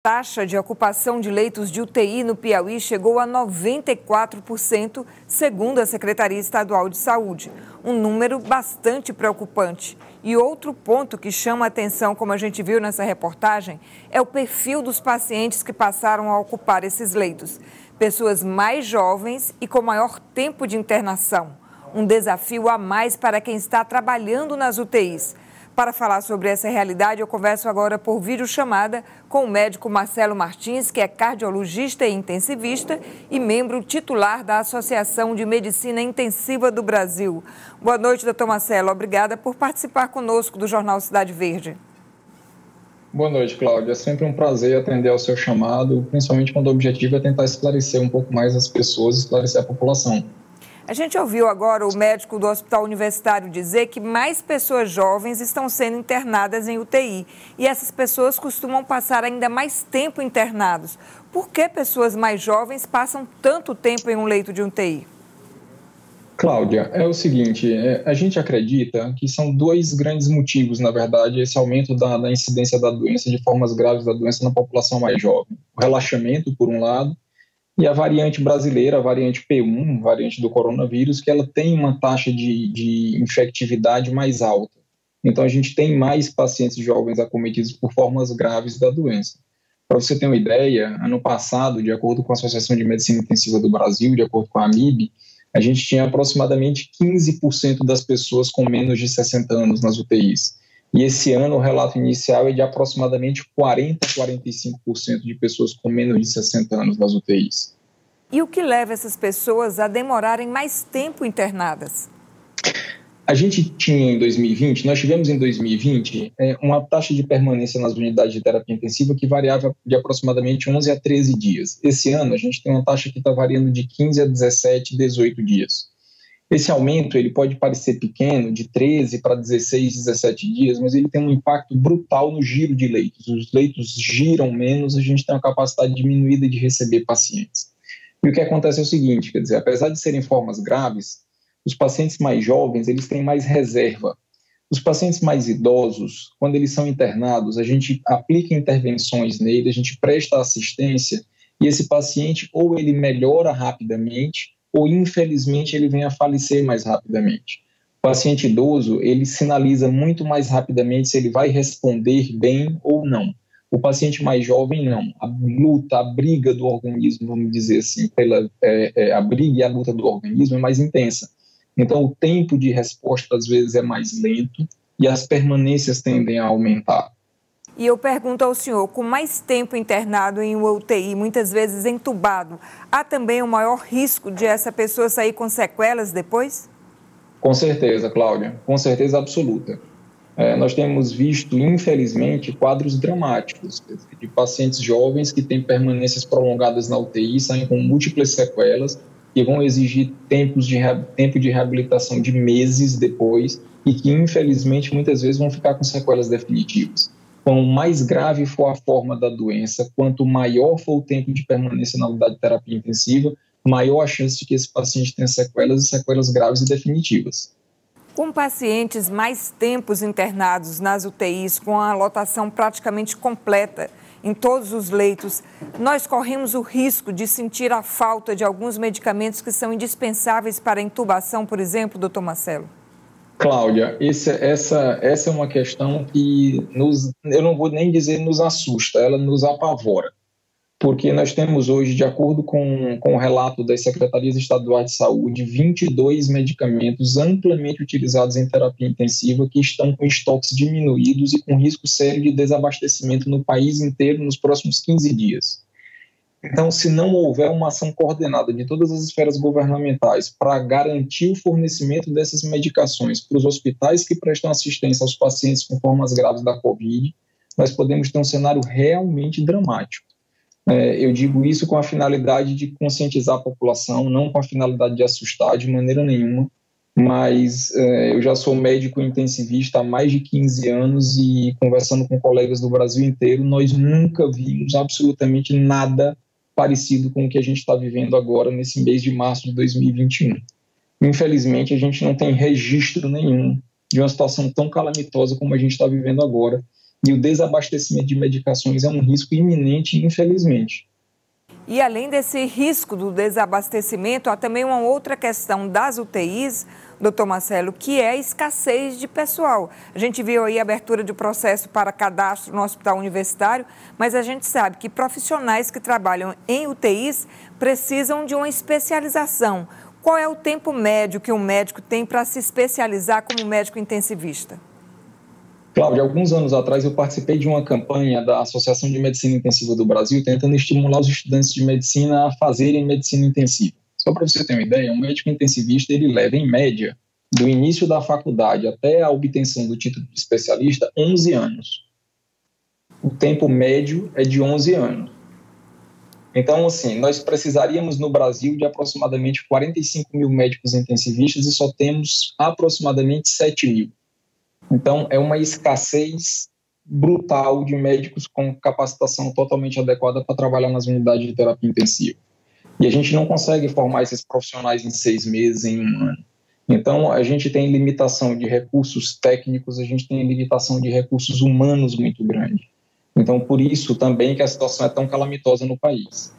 taxa de ocupação de leitos de UTI no Piauí chegou a 94%, segundo a Secretaria Estadual de Saúde. Um número bastante preocupante. E outro ponto que chama a atenção, como a gente viu nessa reportagem, é o perfil dos pacientes que passaram a ocupar esses leitos. Pessoas mais jovens e com maior tempo de internação. Um desafio a mais para quem está trabalhando nas UTIs. Para falar sobre essa realidade, eu converso agora por videochamada com o médico Marcelo Martins, que é cardiologista e intensivista e membro titular da Associação de Medicina Intensiva do Brasil. Boa noite, doutor Marcelo. Obrigada por participar conosco do Jornal Cidade Verde. Boa noite, Cláudia. É sempre um prazer atender ao seu chamado, principalmente quando o objetivo é tentar esclarecer um pouco mais as pessoas, esclarecer a população. A gente ouviu agora o médico do Hospital Universitário dizer que mais pessoas jovens estão sendo internadas em UTI. E essas pessoas costumam passar ainda mais tempo internados. Por que pessoas mais jovens passam tanto tempo em um leito de UTI? Cláudia, é o seguinte, a gente acredita que são dois grandes motivos, na verdade, esse aumento da incidência da doença, de formas graves da doença na população mais jovem. O relaxamento, por um lado, e a variante brasileira, a variante P1, variante do coronavírus, que ela tem uma taxa de infectividade mais alta. Então, a gente tem mais pacientes jovens acometidos por formas graves da doença. Para você ter uma ideia, ano passado, de acordo com a Associação de Medicina Intensiva do Brasil, de acordo com a AMIB, a gente tinha aproximadamente 15% das pessoas com menos de 60 anos nas UTIs. E esse ano o relato inicial é de aproximadamente 40% a 45% de pessoas com menos de 60 anos nas UTIs. E o que leva essas pessoas a demorarem mais tempo internadas? A gente tinha em 2020, nós tivemos em 2020 uma taxa de permanência nas unidades de terapia intensiva que variava de aproximadamente 11 a 13 dias. Esse ano a gente tem uma taxa que está variando de 15 a 17, 18 dias. Esse aumento ele pode parecer pequeno, de 13 para 16, 17 dias, mas ele tem um impacto brutal no giro de leitos. Os leitos giram menos, a gente tem uma capacidade diminuída de receber pacientes. E o que acontece é o seguinte, quer dizer, apesar de serem formas graves, os pacientes mais jovens, eles têm mais reserva. Os pacientes mais idosos, quando eles são internados, a gente aplica intervenções nele, a gente presta assistência, e esse paciente ou ele melhora rapidamente, ou infelizmente ele vem a falecer mais rapidamente. O paciente idoso, ele sinaliza muito mais rapidamente se ele vai responder bem ou não. O paciente mais jovem, não. A luta, a briga do organismo, vamos dizer assim, a briga e a luta do organismo é mais intensa. Então, o tempo de resposta, às vezes, é mais lento e as permanências tendem a aumentar. E eu pergunto ao senhor, com mais tempo internado em UTI, muitas vezes entubado, há também um maior risco de essa pessoa sair com sequelas depois? Com certeza, Cláudia, com certeza absoluta. Nós temos visto, infelizmente, quadros dramáticos de pacientes jovens que têm permanências prolongadas na UTI, saem com múltiplas sequelas que vão exigir tempo de reabilitação de meses depois e que, infelizmente, muitas vezes vão ficar com sequelas definitivas. Quanto mais grave for a forma da doença, quanto maior for o tempo de permanência na unidade de terapia intensiva, maior a chance de que esse paciente tenha sequelas e sequelas graves e definitivas. Com pacientes mais tempos internados nas UTIs, com a lotação praticamente completa em todos os leitos, nós corremos o risco de sentir a falta de alguns medicamentos que são indispensáveis para a intubação, por exemplo, doutor Marcelo? Cláudia, essa é uma questão que eu não vou nem dizer nos assusta, ela nos apavora. Porque nós temos hoje, de acordo com o relato das Secretarias Estaduais de Saúde, 22 medicamentos amplamente utilizados em terapia intensiva que estão com estoques diminuídos e com risco sério de desabastecimento no país inteiro nos próximos 15 dias. Então, se não houver uma ação coordenada de todas as esferas governamentais para garantir o fornecimento dessas medicações para os hospitais que prestam assistência aos pacientes com formas graves da Covid, nós podemos ter um cenário realmente dramático. Eu digo isso com a finalidade de conscientizar a população, não com a finalidade de assustar de maneira nenhuma, mas eu já sou médico intensivista há mais de 15 anos e conversando com colegas do Brasil inteiro, nós nunca vimos absolutamente nada parecido com o que a gente está vivendo agora nesse mês de março de 2021. Infelizmente, a gente não tem registro nenhum de uma situação tão calamitosa como a gente está vivendo agora e o desabastecimento de medicações é um risco iminente, infelizmente. E além desse risco do desabastecimento, há também uma outra questão das UTIs, doutor Marcelo, que é a escassez de pessoal. A gente viu aí a abertura de processo para cadastro no hospital universitário, mas a gente sabe que profissionais que trabalham em UTIs precisam de uma especialização. Qual é o tempo médio que um médico tem para se especializar como médico intensivista? Cláudia, alguns anos atrás eu participei de uma campanha da Associação de Medicina Intensiva do Brasil, tentando estimular os estudantes de medicina a fazerem medicina intensiva. Só para você ter uma ideia, um médico intensivista ele leva, em média, do início da faculdade até a obtenção do título de especialista, 11 anos. O tempo médio é de 11 anos. Então, assim, nós precisaríamos no Brasil de aproximadamente 45 mil médicos intensivistas e só temos aproximadamente 7 mil. Então, é uma escassez brutal de médicos com capacitação totalmente adequada para trabalhar nas unidades de terapia intensiva. E a gente não consegue formar esses profissionais em 6 meses, em 1 ano. Então, a gente tem limitação de recursos técnicos, a gente tem limitação de recursos humanos muito grande. Então, por isso também que a situação é tão calamitosa no país.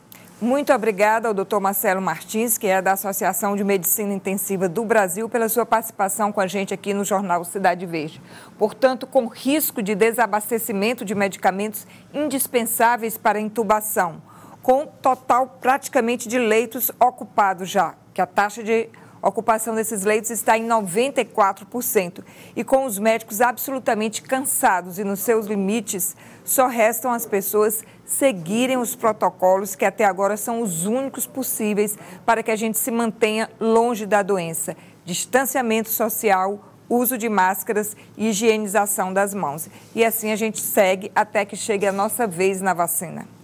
Muito obrigada ao Dr. Marcelo Martins, que é da Associação de Medicina Intensiva do Brasil, pela sua participação com a gente aqui no Jornal Cidade Verde. Portanto, com risco de desabastecimento de medicamentos indispensáveis para intubação, com total praticamente de leitos ocupados já, que a taxa de ocupação desses leitos está em 94%. E com os médicos absolutamente cansados e nos seus limites, só restam as pessoas seguirem os protocolos que até agora são os únicos possíveis para que a gente se mantenha longe da doença. Distanciamento social, uso de máscaras e higienização das mãos. E assim a gente segue até que chegue a nossa vez na vacina.